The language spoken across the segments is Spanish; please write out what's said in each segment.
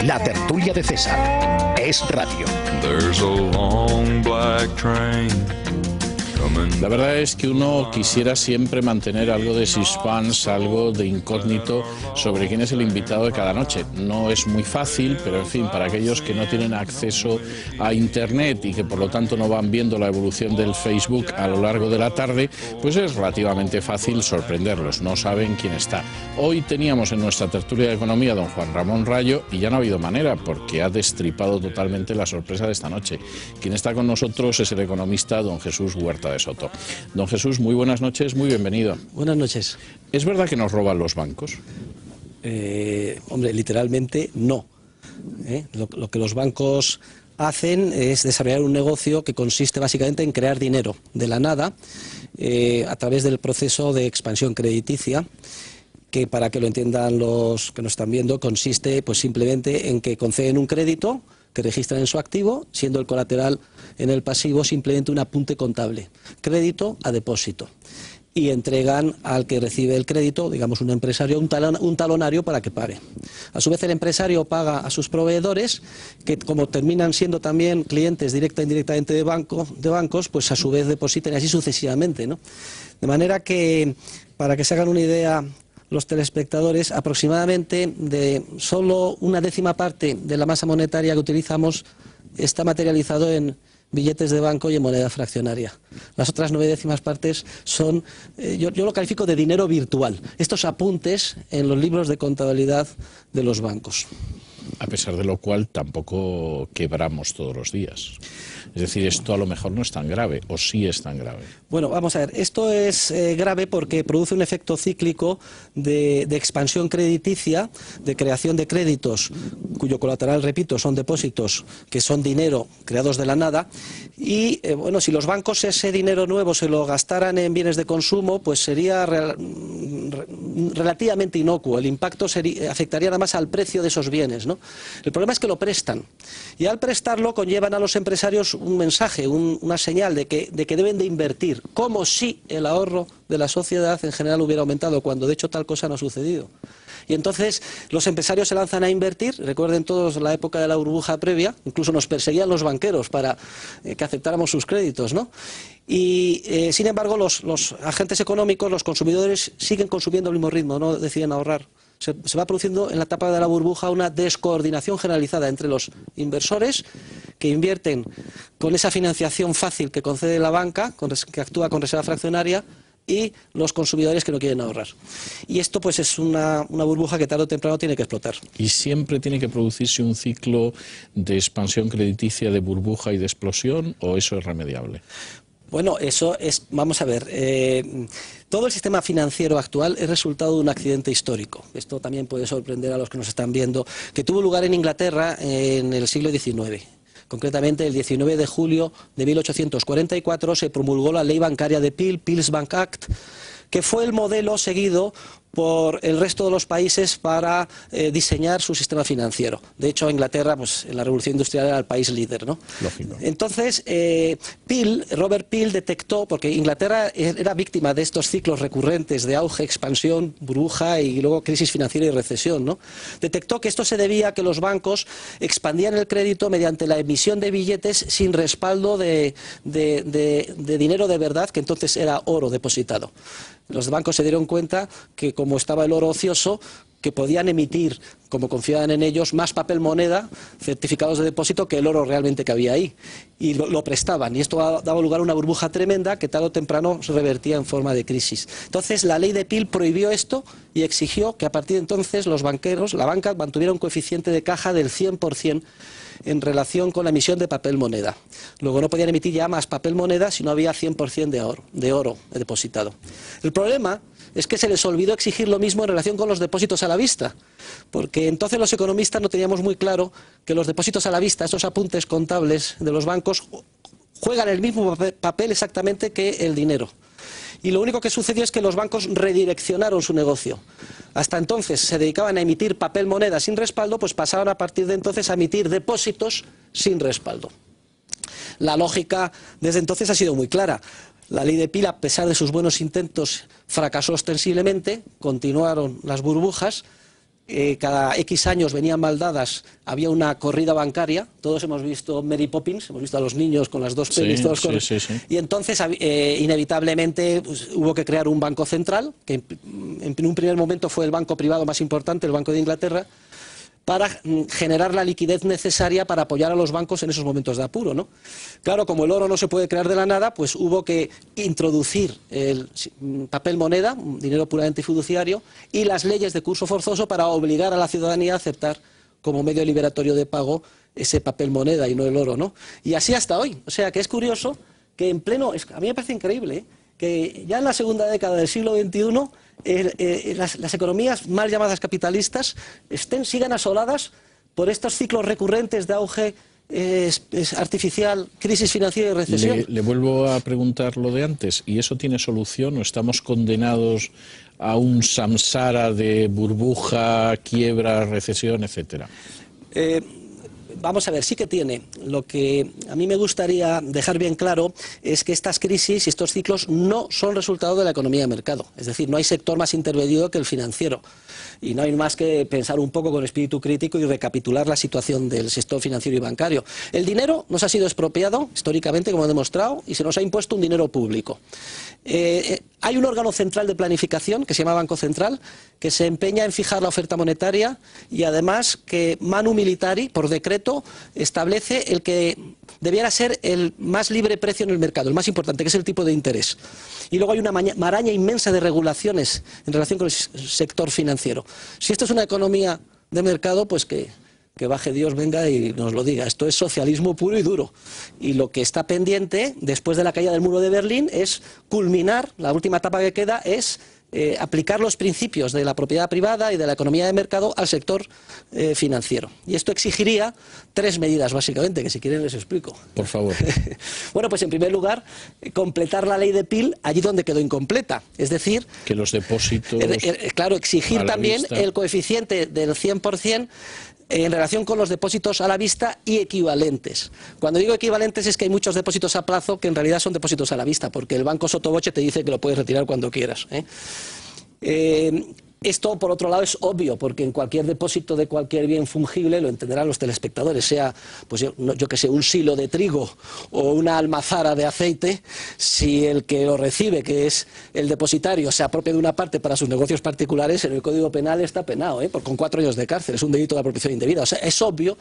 La tertulia de César es radio. La verdad es que uno quisiera siempre mantener algo de suspense, algo de incógnito sobre quién es el invitado de cada noche. No es muy fácil, pero en fin, para aquellos que no tienen acceso a Internet y que por lo tanto no van viendo la evolución del Facebook a lo largo de la tarde, pues es relativamente fácil sorprenderlos, no saben quién está. Hoy teníamos en nuestra tertulia de economía a don Juan Ramón Rayo y ya no ha habido manera porque ha destripado totalmente la sorpresa de esta noche. Quien está con nosotros es el economista don Jesús Huerta de Soto. Don Jesús, muy buenas noches, muy bienvenido. Buenas noches. ¿Es verdad que nos roban los bancos? Hombre, literalmente no. Lo que los bancos hacen es desarrollar un negocio que consiste básicamente en crear dinero de la nada a través del proceso de expansión crediticia, que para que lo entiendan los que nos están viendo consiste pues simplemente en que conceden un crédito que registran en su activo, siendo el colateral en el pasivo simplemente un apunte contable, crédito a depósito, y entregan al que recibe el crédito, digamos un empresario, un talonario para que pague. A su vez el empresario paga a sus proveedores, que como terminan siendo también clientes directa e indirectamente de bancos, pues a su vez depositan y así sucesivamente, ¿no? De manera que, para que se hagan una idea los telespectadores, aproximadamente de solo una décima parte de la masa monetaria que utilizamos está materializado en billetes de banco y en moneda fraccionaria. Las otras 9 décimas partes son, yo lo califico de dinero virtual, estos apuntes en los libros de contabilidad de los bancos. A pesar de lo cual tampoco quebramos todos los días. Es decir, esto a lo mejor no es tan grave, o sí es tan grave. Bueno, vamos a ver, esto es grave porque produce un efecto cíclico de expansión crediticia, de creación de créditos, cuyo colateral, repito, son depósitos que son dinero creados de la nada, y bueno, si los bancos ese dinero nuevo se lo gastaran en bienes de consumo, pues sería relativamente inocuo, el impacto afectaría nada más al precio de esos bienes, ¿no? El problema es que lo prestan, y al prestarlo conllevan a los empresarios un mensaje, una señal de que deben de invertir, como si el ahorro de la sociedad en general hubiera aumentado, cuando de hecho tal cosa no ha sucedido. Y entonces los empresarios se lanzan a invertir. Recuerden todos la época de la burbuja previa, incluso nos perseguían los banqueros para que aceptáramos sus créditos, ¿no? Y sin embargo los agentes económicos, los consumidores, siguen consumiendo al mismo ritmo, no deciden ahorrar. Se va produciendo en la etapa de la burbuja una descoordinación generalizada entre los inversores que invierten con esa financiación fácil que concede la banca, que actúa con reserva fraccionaria, y los consumidores que no quieren ahorrar. Y esto pues es una burbuja que tarde o temprano tiene que explotar. ¿Y siempre tiene que producirse un ciclo de expansión crediticia, de burbuja y de explosión, o eso es remediable? Bueno, eso es, vamos a ver, todo el sistema financiero actual es resultado de un accidente histórico. Esto también puede sorprender a los que nos están viendo, que tuvo lugar en Inglaterra en el siglo XIX. Concretamente, el 19 de julio de 1844 se promulgó la ley bancaria de Peel, Bank Act, que fue el modelo seguido por el resto de los países para diseñar su sistema financiero. De hecho, Inglaterra, pues, en la Revolución Industrial era el país líder, ¿no? Lógico. Entonces, Robert Peel detectó, porque Inglaterra era víctima de estos ciclos recurrentes de auge, expansión, burbuja y luego crisis financiera y recesión, ¿no? Detectó que esto se debía a que los bancos expandían el crédito mediante la emisión de billetes sin respaldo de dinero de verdad, que entonces era oro depositado. Los bancos se dieron cuenta que, como estaba el oro ocioso, que podían emitir, como confiaban en ellos, más papel moneda, certificados de depósito, que el oro realmente que había ahí. Y lo prestaban. Y esto daba lugar a una burbuja tremenda que tarde o temprano se revertía en forma de crisis. Entonces la ley de Peel prohibió esto y exigió que a partir de entonces los banqueros, la banca, mantuviera un coeficiente de caja del 100% en relación con la emisión de papel moneda. Luego no podían emitir ya más papel moneda si no había 100% de oro depositado. El problema es que se les olvidó exigir lo mismo en relación con los depósitos a la vista, porque entonces los economistas no teníamos muy claro que los depósitos a la vista, esos apuntes contables de los bancos, juegan el mismo papel exactamente que el dinero. Y lo único que sucedió es que los bancos redireccionaron su negocio. Hasta entonces se dedicaban a emitir papel moneda sin respaldo, pues pasaron a partir de entonces a emitir depósitos sin respaldo. La lógica desde entonces ha sido muy clara. La ley de Peel, a pesar de sus buenos intentos, fracasó ostensiblemente, continuaron las burbujas, cada X años venían mal dadas, había una corrida bancaria. Todos hemos visto Mary Poppins, hemos visto a los niños con las dos pelis, Sí, todos sí, sí. y entonces inevitablemente pues, hubo que crear un banco central, que en un primer momento fue el banco privado más importante, el Banco de Inglaterra, para generar la liquidez necesaria para apoyar a los bancos en esos momentos de apuro, ¿no? Claro, como el oro no se puede crear de la nada, pues hubo que introducir el papel moneda, dinero puramente fiduciario, y las leyes de curso forzoso para obligar a la ciudadanía a aceptar como medio liberatorio de pago ese papel moneda y no el oro, ¿no? Y así hasta hoy. O sea, que es curioso que a mí me parece increíble, ¿eh?, que ya en la segunda década del siglo XXI las economías mal llamadas capitalistas sigan asoladas por estos ciclos recurrentes de auge artificial, crisis financiera y recesión. Le vuelvo a preguntar lo de antes, ¿y eso tiene solución o estamos condenados a un samsara de burbuja, quiebra, recesión, etcétera? Vamos a ver, sí que tiene. Lo que a mí me gustaría dejar bien claro es que estas crisis y estos ciclos no son resultado de la economía de mercado. Es decir, no hay sector más intervenido que el financiero. Y no hay más que pensar un poco con espíritu crítico y recapitular la situación del sector financiero y bancario. El dinero nos ha sido expropiado históricamente, como he demostrado, y se nos ha impuesto un dinero público. Hay un órgano central de planificación que se llama Banco Central, que se empeña en fijar la oferta monetaria y además que Manu Militari, por decreto, establece el que debiera ser el más libre precio en el mercado, el más importante, que es el tipo de interés. Y luego hay una maraña inmensa de regulaciones en relación con el sector financiero. Si esto es una economía de mercado, pues que baje Dios, venga y nos lo diga. Esto es socialismo puro y duro. Y lo que está pendiente, después de la caída del muro de Berlín, es culminar, la última etapa que queda es aplicar los principios de la propiedad privada y de la economía de mercado al sector financiero. Y esto exigiría 3 medidas, básicamente, que si quieren les explico. Por favor. Bueno, pues en primer lugar, completar la ley de Peel allí donde quedó incompleta. Es decir, que los depósitos... Claro, exigir también el coeficiente del 100% en relación con los depósitos a la vista y equivalentes. Cuando digo equivalentes es que hay muchos depósitos a plazo que en realidad son depósitos a la vista, porque el banco sotoboche te dice que lo puedes retirar cuando quieras, Esto, por otro lado, es obvio, porque en cualquier depósito de cualquier bien fungible, lo entenderán los telespectadores, sea, pues yo que sé, un silo de trigo o una almazara de aceite, si el que lo recibe, que es el depositario, se apropia de una parte para sus negocios particulares, en el Código Penal está penado, con 4 años de cárcel, es un delito de apropiación indebida. O sea, es obvio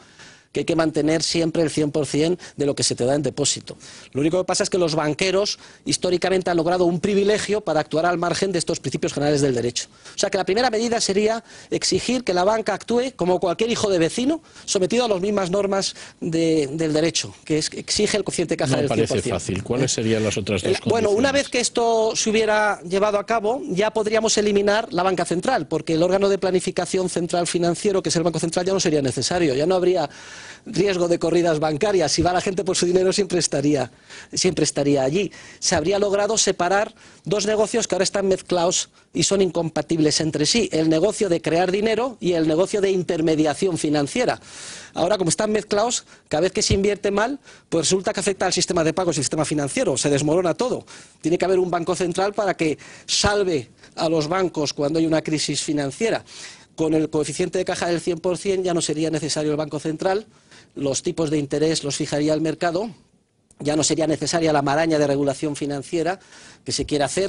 que hay que mantener siempre el 100% de lo que se te da en depósito. Lo único que pasa es que los banqueros históricamente han logrado un privilegio para actuar al margen de estos principios generales del derecho. O sea que la primera medida sería exigir que la banca actúe como cualquier hijo de vecino, sometido a las mismas normas del derecho, que exige el coeficiente de caja del 100%. No parece fácil. ¿Cuáles serían las otras dos condiciones? Bueno, una vez que esto se hubiera llevado a cabo, ya podríamos eliminar la banca central, porque el órgano de planificación central financiero, que es el Banco Central, ya no sería necesario, ya no habría riesgo de corridas bancarias. Si va la gente por su dinero, siempre estaría allí. Se habría logrado separar 2 negocios que ahora están mezclados y son incompatibles entre sí: el negocio de crear dinero y el negocio de intermediación financiera. Ahora, como están mezclados, cada vez que se invierte mal, pues resulta que afecta al sistema de pagos y al sistema financiero, se desmorona todo. Tiene que haber un banco central para que salve a los bancos cuando hay una crisis financiera. Con el coeficiente de caja del 100% ya no sería necesario el Banco Central, los tipos de interés los fijaría el mercado, ya no sería necesaria la maraña de regulación financiera que se quiere hacer,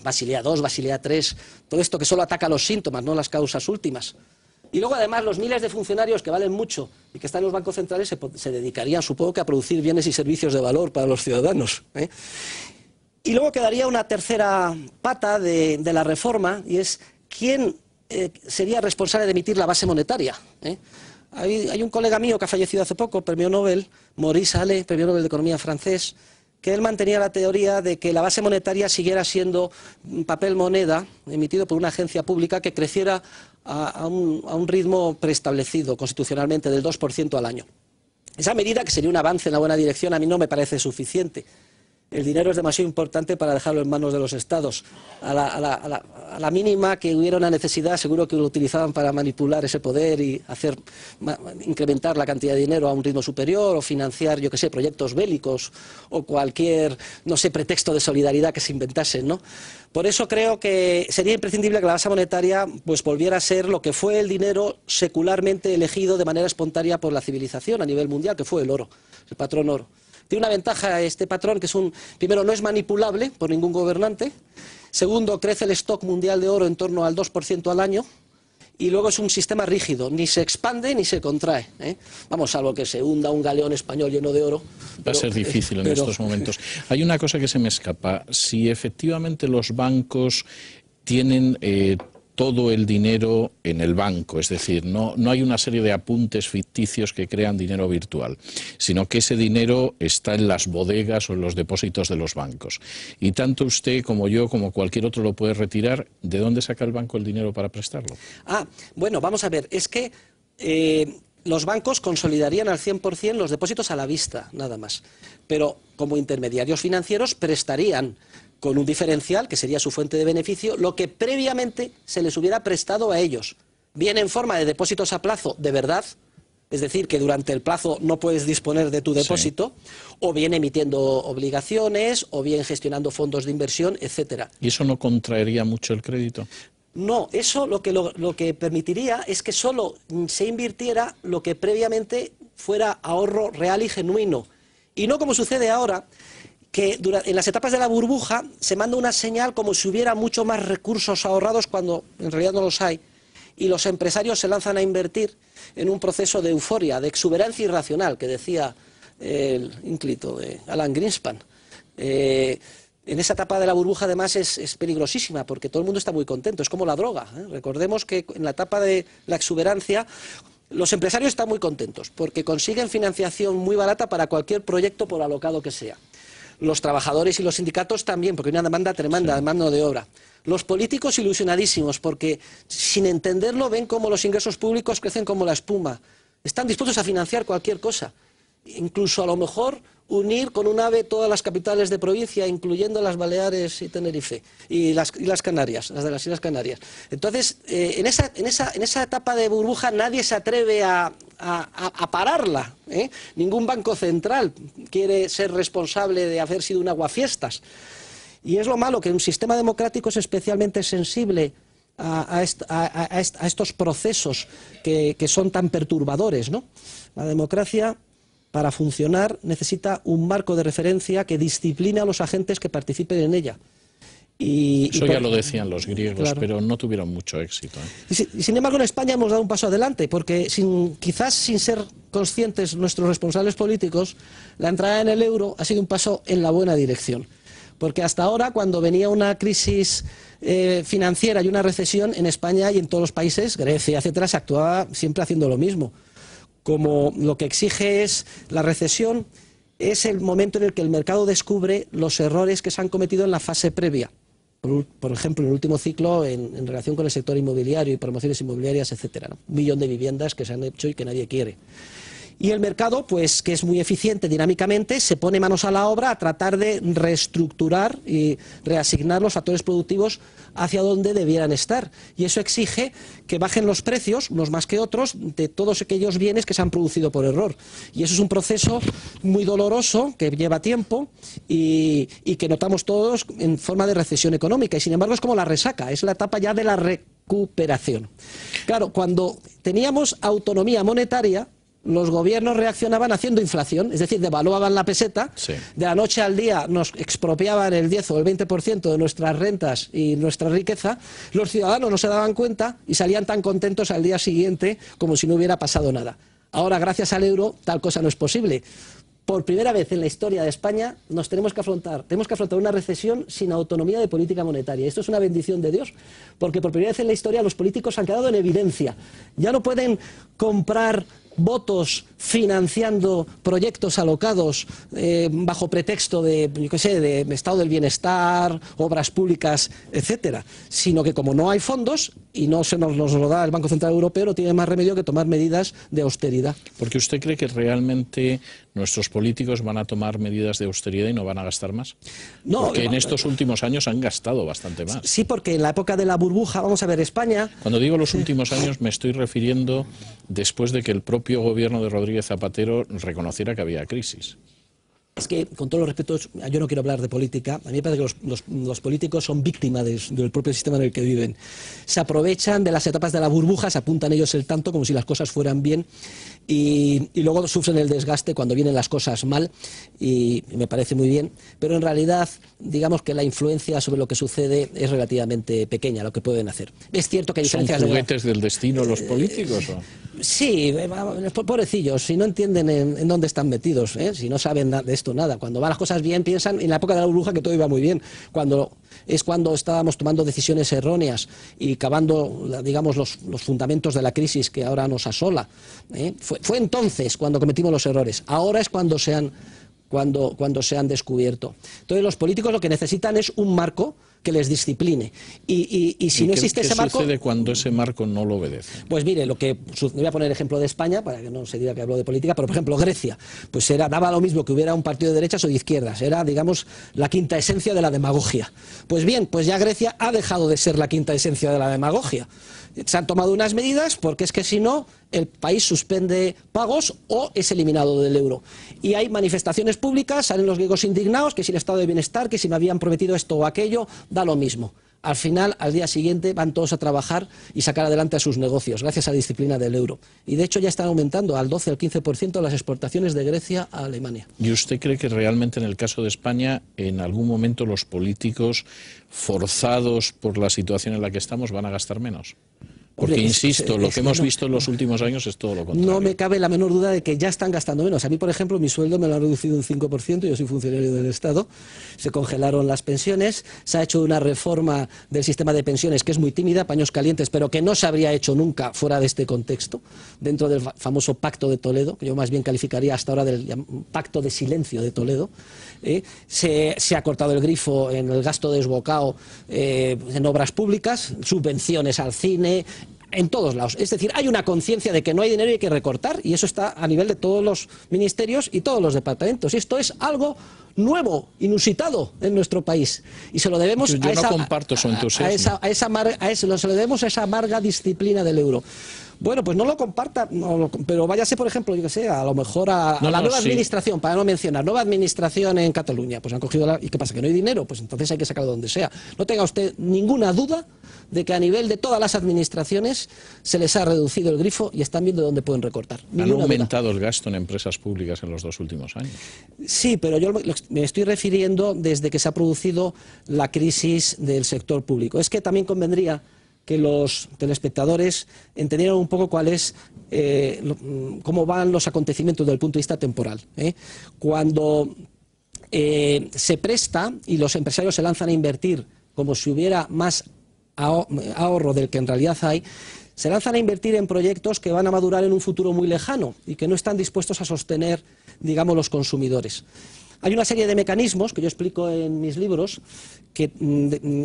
Basilea II, Basilea III, todo esto que solo ataca los síntomas, no las causas últimas. Y luego, además, los miles de funcionarios que valen mucho y que están en los bancos centrales se dedicarían, supongo, que a producir bienes y servicios de valor para los ciudadanos. Y luego quedaría una tercera pata de la reforma, y es quién sería responsable de emitir la base monetaria. Hay un colega mío que ha fallecido hace poco, premio Nobel, Maurice Allais, premio Nobel de Economía francés, que él mantenía la teoría de que la base monetaria siguiera siendo papel moneda emitido por una agencia pública que creciera a un ritmo preestablecido constitucionalmente del 2% al año. Esa medida, que sería un avance en la buena dirección, a mí no me parece suficiente. El dinero es demasiado importante para dejarlo en manos de los estados. A la mínima que hubiera una necesidad, seguro que lo utilizaban para manipular ese poder y incrementar la cantidad de dinero a un ritmo superior o financiar, yo qué sé, proyectos bélicos o cualquier, no sé, pretexto de solidaridad que se inventasen, ¿no? Por eso creo que sería imprescindible que la base monetaria pues volviera a ser lo que fue el dinero secularmente elegido de manera espontánea por la civilización a nivel mundial, que fue el oro, el patrón oro. Tiene una ventaja este patrón, que es primero, no es manipulable por ningún gobernante. Segundo, crece el stock mundial de oro en torno al 2% al año. Y luego es un sistema rígido, ni se expande ni se contrae, ¿eh? Vamos, salvo que se hunda un galeón español lleno de oro. Va a ser difícil en estos momentos. Hay una cosa que se me escapa. Si efectivamente los bancos tienen todo el dinero en el banco, es decir, no hay una serie de apuntes ficticios que crean dinero virtual, sino que ese dinero está en las bodegas o en los depósitos de los bancos. Y tanto usted como yo, como cualquier otro, lo puede retirar. ¿De dónde saca el banco el dinero para prestarlo? Bueno, vamos a ver, es que los bancos consolidarían al 100% los depósitos a la vista, nada más. Pero como intermediarios financieros prestarían con un diferencial, que sería su fuente de beneficio, lo que previamente se les hubiera prestado a ellos, bien en forma de depósitos a plazo de verdad, es decir, que durante el plazo no puedes disponer de tu depósito, sí, o bien emitiendo obligaciones, o bien gestionando fondos de inversión, etcétera. ¿Y eso no contraería mucho el crédito? No, eso lo que permitiría es que solo se invirtiera lo que previamente fuera ahorro real y genuino, y no como sucede ahora, que en las etapas de la burbuja se manda una señal como si hubiera mucho más recursos ahorrados cuando en realidad no los hay, y los empresarios se lanzan a invertir en un proceso de euforia, de exuberancia irracional, que decía el ínclito de Alan Greenspan. En esa etapa de la burbuja además es peligrosísima porque todo el mundo está muy contento, es como la droga, ¿eh? Recordemos que en la etapa de la exuberancia los empresarios están muy contentos porque consiguen financiación muy barata para cualquier proyecto por alocado que sea. Los trabajadores y los sindicatos también, porque hay una demanda tremenda de mano de obra. Los políticos ilusionadísimos, porque sin entenderlo ven como los ingresos públicos crecen como la espuma. Están dispuestos a financiar cualquier cosa. Incluso a lo mejor unir con un AVE todas las capitales de provincia, incluyendo las Baleares y Tenerife, y las Canarias, las de las Islas Canarias. Entonces, en esa etapa de burbuja nadie se atreve a pararla, ¿eh? Ningún banco central quiere ser responsable de haber sido un aguafiestas. Y es lo malo, que un sistema democrático es especialmente sensible a estos procesos que son tan perturbadores, ¿no? La democracia, para funcionar, necesita un marco de referencia que discipline a los agentes que participen en ella. Eso ya lo decían los griegos, claro, pero no tuvieron mucho éxito, ¿eh? Y sin embargo, en España hemos dado un paso adelante, porque quizás sin ser conscientes nuestros responsables políticos, la entrada en el euro ha sido un paso en la buena dirección. Porque hasta ahora, cuando venía una crisis financiera y una recesión, en España y en todos los países, Grecia, etcétera, se actuaba siempre haciendo lo mismo. Como lo que exige es la recesión, es el momento en el que el mercado descubre los errores que se han cometido en la fase previa. Por ejemplo, en el último ciclo, en relación con el sector inmobiliario y promociones inmobiliarias, etcétera, ¿no? 1 millón de viviendas que se han hecho y que nadie quiere. Y el mercado, pues, que es muy eficiente dinámicamente, se pone manos a la obra a tratar de reestructurar y reasignar los factores productivos hacia donde debieran estar. Y eso exige que bajen los precios, unos más que otros, de todos aquellos bienes que se han producido por error. Y eso es un proceso muy doloroso, que lleva tiempo y que notamos todos en forma de recesión económica. Y sin embargo es como la resaca, es la etapa ya de la recuperación. Claro, cuando teníamos autonomía monetaria, los gobiernos reaccionaban haciendo inflación, es decir, devaluaban la peseta, sí, de la noche al día nos expropiaban el 10 o el 20% de nuestras rentas y nuestra riqueza, los ciudadanos no se daban cuenta y salían tan contentos al día siguiente como si no hubiera pasado nada. Ahora, gracias al euro, tal cosa no es posible. Por primera vez en la historia de España tenemos que afrontar una recesión sin autonomía de política monetaria. Esto es una bendición de Dios, porque por primera vez en la historia los políticos han quedado en evidencia. Ya no pueden comprar votos financiando proyectos alocados bajo pretexto de, yo qué sé, de estado del bienestar, obras públicas, etcétera, sino que como no hay fondos y no se nos lo da el Banco Central Europeo, no tiene más remedio que tomar medidas de austeridad. Porque usted cree que realmente nuestros políticos van a tomar medidas de austeridad y no van a gastar más. No, porque en estos últimos años han gastado bastante más. Sí, porque en la época de la burbuja, vamos a ver, España... Cuando digo los últimos años me estoy refiriendo después de que el propio gobierno de Rodríguez Zapatero reconociera que había crisis. Es que, con todos los respetos, yo no quiero hablar de política. A mí me parece que los políticos son víctimas del propio sistema en el que viven. Se aprovechan de las etapas de la burbuja, se apuntan ellos el tanto como si las cosas fueran bien y luego sufren el desgaste cuando vienen las cosas mal, y me parece muy bien. Pero en realidad, digamos que la influencia sobre lo que sucede es relativamente pequeña, lo que pueden hacer. Es cierto que hay diferencias... ¿Son juguetes del destino los políticos? Sí, pobrecillos, si no entienden en dónde están metidos, si no saben de esto nada. Cuando van las cosas bien, piensan en la época de la burbuja que todo iba muy bien. Cuando estábamos tomando decisiones erróneas y cavando, digamos, los fundamentos de la crisis que ahora nos asola. Fue entonces cuando cometimos los errores. Ahora es cuando se han descubierto. Entonces los políticos lo que necesitan es un marco que les discipline. Y si no existe ese marco... ¿Qué sucede cuando ese marco no lo obedece? Pues mire, voy a poner ejemplo de España, para que no se diga que hablo de política, pero por ejemplo Grecia, pues daba lo mismo que hubiera un partido de derechas o de izquierdas, era, digamos, la quinta esencia de la demagogia. Pues bien, pues ya Grecia ha dejado de ser la quinta esencia de la demagogia. Se han tomado unas medidas porque es que si no, el país suspende pagos o es eliminado del euro. Y hay manifestaciones públicas, salen los griegos indignados, que si el estado de bienestar, que si me habían prometido esto o aquello, da lo mismo. Al final, al día siguiente, van todos a trabajar y sacar adelante a sus negocios, gracias a la disciplina del euro. Y de hecho ya están aumentando al 12 al 15% las exportaciones de Grecia a Alemania. ¿Y usted cree que realmente en el caso de España, en algún momento los políticos, forzados por la situación en la que estamos, van a gastar menos? Porque, insisto, lo que hemos visto en los últimos años es todo lo contrario. No me cabe la menor duda de que ya están gastando menos. A mí, por ejemplo, mi sueldo me lo han reducido un 5%, yo soy funcionario del Estado, se congelaron las pensiones, se ha hecho una reforma del sistema de pensiones que es muy tímida, paños calientes, pero que no se habría hecho nunca fuera de este contexto, dentro del famoso Pacto de Toledo, que yo más bien calificaría hasta ahora del Pacto de Silencio de Toledo. Se ha cortado el grifo en el gasto desbocado en obras públicas, subvenciones al cine, en todos lados. Es decir, hay una conciencia de que no hay dinero y hay que recortar, y eso está a nivel de todos los ministerios y todos los departamentos. Y esto es algo nuevo, inusitado en nuestro país. Y se lo debemos se lo debemos a esa amarga disciplina del euro. Bueno, pues no lo comparta, pero váyase, por ejemplo, yo que sé, a lo mejor a la nueva administración, para no mencionar, nueva administración en Cataluña, pues han cogido ¿y qué pasa? ¿Que no hay dinero? Pues entonces hay que sacarlo donde sea. No tenga usted ninguna duda de que a nivel de todas las administraciones se les ha reducido el grifo y están viendo dónde pueden recortar. ¿Han aumentado el gasto en empresas públicas en los 2 últimos años? Sí, pero yo me estoy refiriendo desde que se ha producido la crisis del sector público. Es que también convendría que los telespectadores entendieran un poco cuál es, cómo van los acontecimientos desde el punto de vista temporal. Cuando se presta y los empresarios se lanzan a invertir como si hubiera más ahorro del que en realidad hay, se lanzan a invertir en proyectos que van a madurar en un futuro muy lejano y que no están dispuestos a sostener, digamos, los consumidores. Hay una serie de mecanismos que yo explico en mis libros que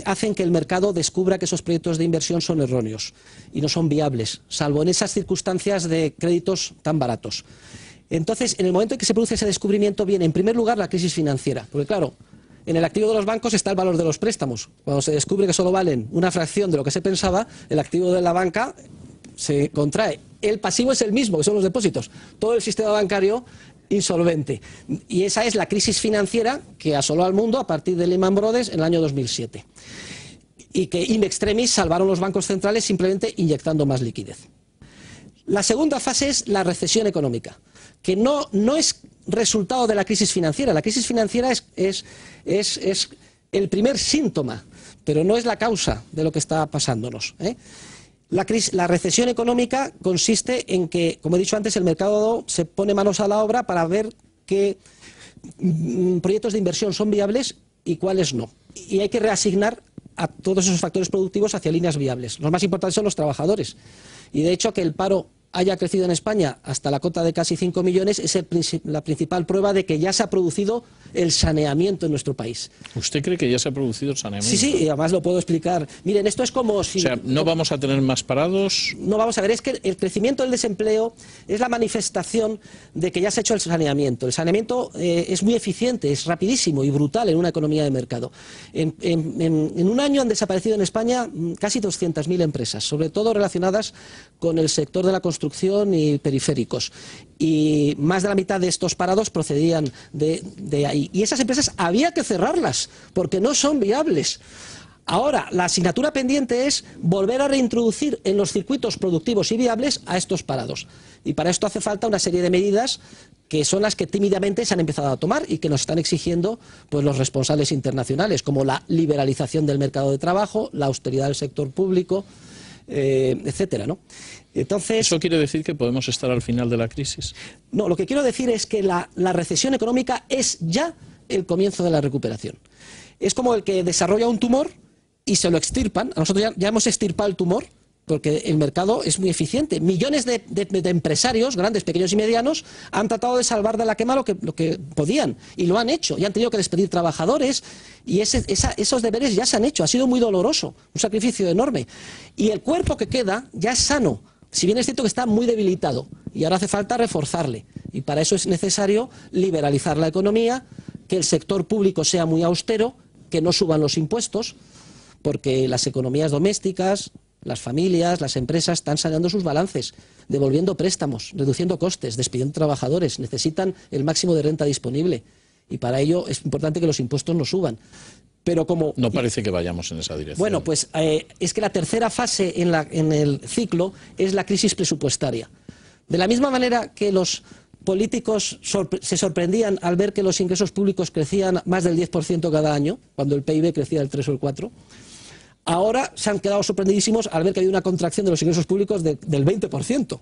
hacen que el mercado descubra que esos proyectos de inversión son erróneos y no son viables, salvo en esas circunstancias de créditos tan baratos. Entonces, en el momento en que se produce ese descubrimiento, viene en primer lugar la crisis financiera, porque claro, en el activo de los bancos está el valor de los préstamos. Cuando se descubre que solo valen una fracción de lo que se pensaba, el activo de la banca se contrae. El pasivo es el mismo, que son los depósitos. Todo el sistema bancario insolvente. Y esa es la crisis financiera que asoló al mundo a partir de Lehman Brothers en el año 2007. Y que in extremis salvaron los bancos centrales simplemente inyectando más liquidez. La segunda fase es la recesión económica, que no es resultado de la crisis financiera. La crisis financiera es el primer síntoma, pero no es la causa de lo que está pasándonos. La recesión económica consiste en que, como he dicho antes, el mercado se pone manos a la obra para ver qué proyectos de inversión son viables y cuáles no. Y hay que reasignar a todos esos factores productivos hacia líneas viables. Los más importantes son los trabajadores. Y de hecho que el paro haya crecido en España hasta la cota de casi 5 millones es la principal prueba de que ya se ha producido el saneamiento en nuestro país. ¿Usted cree que ya se ha producido el saneamiento? Sí, y además lo puedo explicar. Miren, esto es como si... O sea, ¿no vamos a tener más parados? No, vamos a ver, es que el crecimiento del desempleo es la manifestación de que ya se ha hecho el saneamiento. El saneamiento es muy eficiente, es rapidísimo y brutal en una economía de mercado. En un año han desaparecido en España casi 200.000 empresas, sobre todo relacionadas con el sector de la construcción y periféricos. Y más de la mitad de estos parados procedían de ahí. Y esas empresas había que cerrarlas, porque no son viables. Ahora, la asignatura pendiente es volver a reintroducir en los circuitos productivos y viables a estos parados. Y para esto hace falta una serie de medidas que son las que tímidamente se han empezado a tomar y que nos están exigiendo pues, los responsables internacionales, como la liberalización del mercado de trabajo, la austeridad del sector público, etcétera, ¿no? Entonces, ¿eso quiere decir que podemos estar al final de la crisis? No, lo que quiero decir es que la recesión económica es ya el comienzo de la recuperación. Es como el que desarrolla un tumor y se lo extirpan. A nosotros ya hemos extirpado el tumor porque el mercado es muy eficiente. Millones de empresarios, grandes, pequeños y medianos, han tratado de salvar de la quema lo que podían y lo han hecho. Y han tenido que despedir trabajadores y esos deberes ya se han hecho. Ha sido muy doloroso, un sacrificio enorme. Y el cuerpo que queda ya es sano. Si bien es cierto que está muy debilitado y ahora hace falta reforzarle. Y para eso es necesario liberalizar la economía, que el sector público sea muy austero, que no suban los impuestos, porque las economías domésticas, las familias, las empresas están saneando sus balances, devolviendo préstamos, reduciendo costes, despidiendo trabajadores, necesitan el máximo de renta disponible. Y para ello es importante que los impuestos no suban. Pero como... No parece que vayamos en esa dirección. Bueno, pues es que la tercera fase en el ciclo es la crisis presupuestaria. De la misma manera que los políticos se sorprendían al ver que los ingresos públicos crecían más del 10% cada año, cuando el PIB crecía del 3 o el 4, ahora se han quedado sorprendidísimos al ver que hay una contracción de los ingresos públicos del 20%.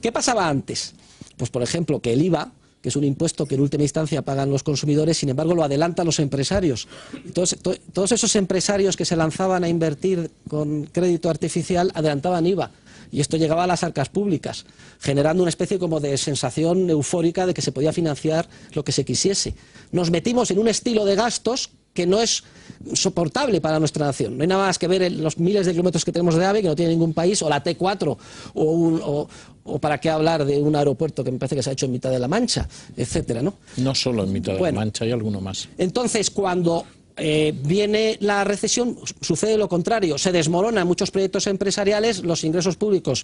¿Qué pasaba antes? Pues, por ejemplo, que el IVA, que es un impuesto que en última instancia pagan los consumidores, sin embargo lo adelantan los empresarios. Todos esos empresarios que se lanzaban a invertir con crédito artificial adelantaban IVA. Y esto llegaba a las arcas públicas, generando una especie como de sensación eufórica de que se podía financiar lo que se quisiese. Nos metimos en un estilo de gastos que no es soportable para nuestra nación. No hay nada más que ver los miles de kilómetros que tenemos de AVE, que no tiene ningún país, o la T4, o para qué hablar de un aeropuerto que me parece que se ha hecho en mitad de la Mancha, etcétera, ¿no? No solo en mitad de la Mancha, hay alguno más. Entonces, cuando viene la recesión, sucede lo contrario, se desmoronan muchos proyectos empresariales, los ingresos públicos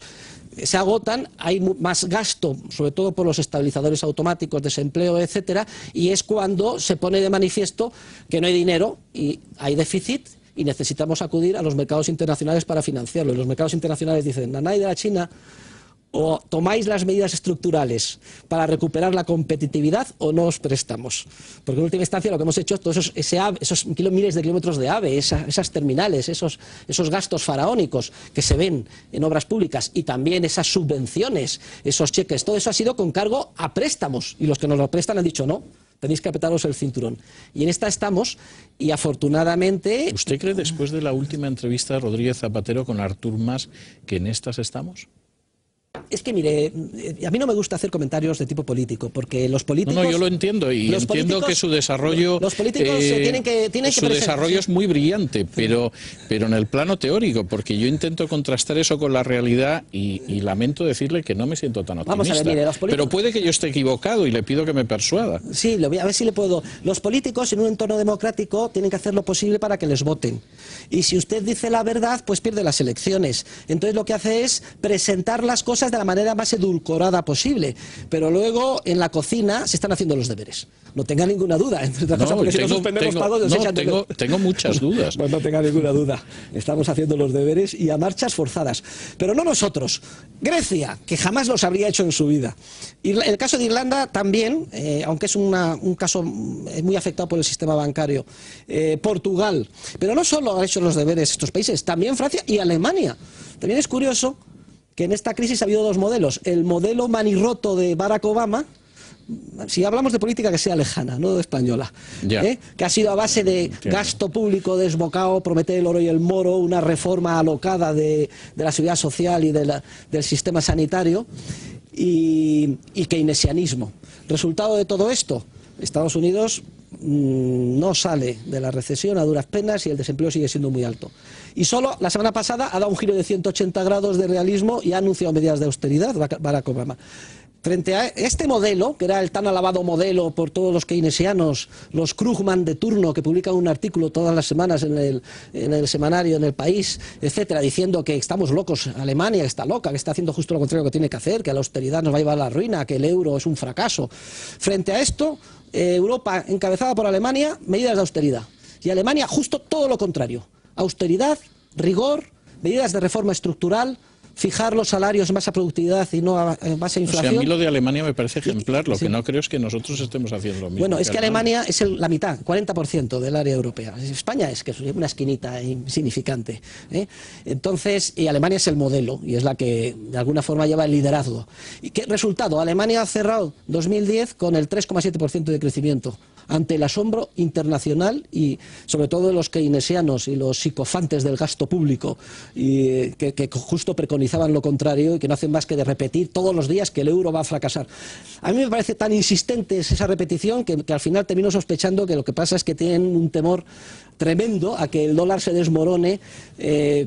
se agotan, hay más gasto, sobre todo por los estabilizadores automáticos, desempleo, etcétera, y es cuando se pone de manifiesto que no hay dinero y hay déficit y necesitamos acudir a los mercados internacionales para financiarlo. Y los mercados internacionales dicen, Nanay de la China, o tomáis las medidas estructurales para recuperar la competitividad o no os prestamos. Porque en última instancia lo que hemos hecho es todos esos miles de kilómetros de AVE, esas terminales, esos gastos faraónicos que se ven en obras públicas y también esas subvenciones, esos cheques, todo eso ha sido con cargo a préstamos y los que nos lo prestan han dicho no. Tenéis que apretaros el cinturón. Y en esta estamos, y afortunadamente... ¿Usted cree, después de la última entrevista de Rodríguez Zapatero con Artur Mas, que en estas estamos? Es que, mire, a mí no me gusta hacer comentarios de tipo político, porque los políticos... No, yo lo entiendo, y entiendo que su desarrollo... Los políticos tienen que su desarrollo es muy brillante, pero en el plano teórico, porque yo intento contrastar eso con la realidad y lamento decirle que no me siento tan optimista. Vamos a ver, mire, los políticos... Pero puede que yo esté equivocado y le pido que me persuada. Sí, a ver si le puedo... Los políticos en un entorno democrático tienen que hacer lo posible para que les voten. Y si usted dice la verdad, pues pierde las elecciones. Entonces lo que hace es presentar las cosas de la manera más edulcorada posible, pero luego en la cocina se están haciendo los deberes. No tenga ninguna duda, entre otras cosas, porque si no suspendemos pagos nos echan tengo muchas dudas. Pues no tenga ninguna duda. Estamos haciendo los deberes y a marchas forzadas. Pero no nosotros. Grecia, que jamás los habría hecho en su vida. Y el caso de Irlanda también, aunque es un caso muy afectado por el sistema bancario. Portugal. Pero no solo han hecho los deberes estos países, también Francia y Alemania. También es curioso que en esta crisis ha habido dos modelos. El modelo manirroto de Barack Obama, si hablamos de política que sea lejana, no española, que ha sido a base de gasto público desbocado, prometer el oro y el moro, una reforma alocada de la seguridad social y del sistema sanitario, y keynesianismo. Resultado de todo esto, Estados Unidos no sale de la recesión a duras penas y el desempleo sigue siendo muy alto. Y solo la semana pasada ha dado un giro de 180 grados de realismo y ha anunciado medidas de austeridad Barack Obama. Frente a este modelo, que era el tan alabado modelo por todos los keynesianos, los Krugman de turno, que publican un artículo todas las semanas en el semanario, en El País, etcétera, diciendo que estamos locos, Alemania está loca, que está haciendo justo lo contrario que tiene que hacer, que la austeridad nos va a llevar a la ruina, que el euro es un fracaso. Frente a esto, Europa, encabezada por Alemania, medidas de austeridad. Y Alemania, justo todo lo contrario. Austeridad, rigor, medidas de reforma estructural, fijar los salarios en base a productividad y no en base a inflación. O sea, a mí lo de Alemania me parece ejemplar, lo que no creo es que nosotros estemos haciendo lo mismo. Bueno, es que Alemania es la mitad, 40% del área europea. España es que es una esquinita insignificante, ¿eh? Entonces, y Alemania es el modelo y es la que de alguna forma lleva el liderazgo. ¿Y qué resultado? Alemania ha cerrado 2010 con el 3,7% de crecimiento, ante el asombro internacional y sobre todo de los keynesianos y los psicofantes del gasto público, y que justo preconizaban lo contrario y que no hacen más que de repetir todos los días que el euro va a fracasar. A mí me parece tan insistente esa repetición que al final termino sospechando que lo que pasa es que tienen un temor tremendo a que el dólar se desmorone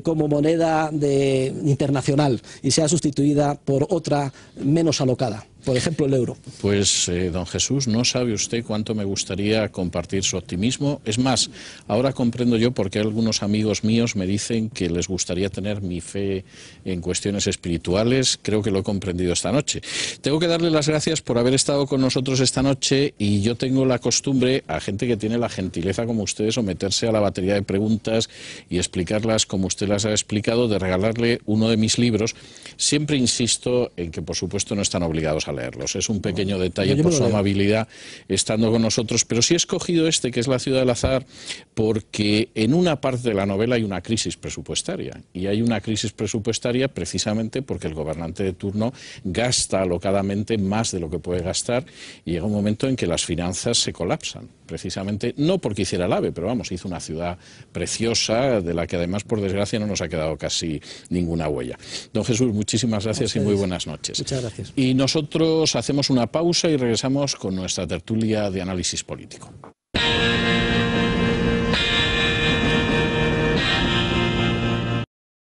como moneda internacional y sea sustituida por otra menos alocada. Por ejemplo, el euro. Pues, don Jesús, no sabe usted cuánto me gustaría compartir su optimismo. Es más, ahora comprendo yo por qué algunos amigos míos me dicen que les gustaría tener mi fe en cuestiones espirituales. Creo que lo he comprendido esta noche. Tengo que darle las gracias por haber estado con nosotros esta noche, y yo tengo la costumbre, a gente que tiene la gentileza como ustedes, someterse a la batería de preguntas y explicarlas como usted las ha explicado, de regalarle uno de mis libros. Siempre insisto en que, por supuesto, no están obligados a leerlos. Es un pequeño detalle por su amabilidad estando con nosotros, pero sí he escogido este, que es La ciudad del azar, porque en una parte de la novela hay una crisis presupuestaria, y hay una crisis presupuestaria precisamente porque el gobernante de turno gasta alocadamente más de lo que puede gastar, y llega un momento en que las finanzas se colapsan, precisamente no porque hiciera el AVE, pero vamos, hizo una ciudad preciosa de la que además, por desgracia, no nos ha quedado casi ninguna huella. Don Jesús, muchísimas gracias y muy buenas noches. Muchas gracias. Y nosotros hacemos una pausa y regresamos con nuestra tertulia de análisis político.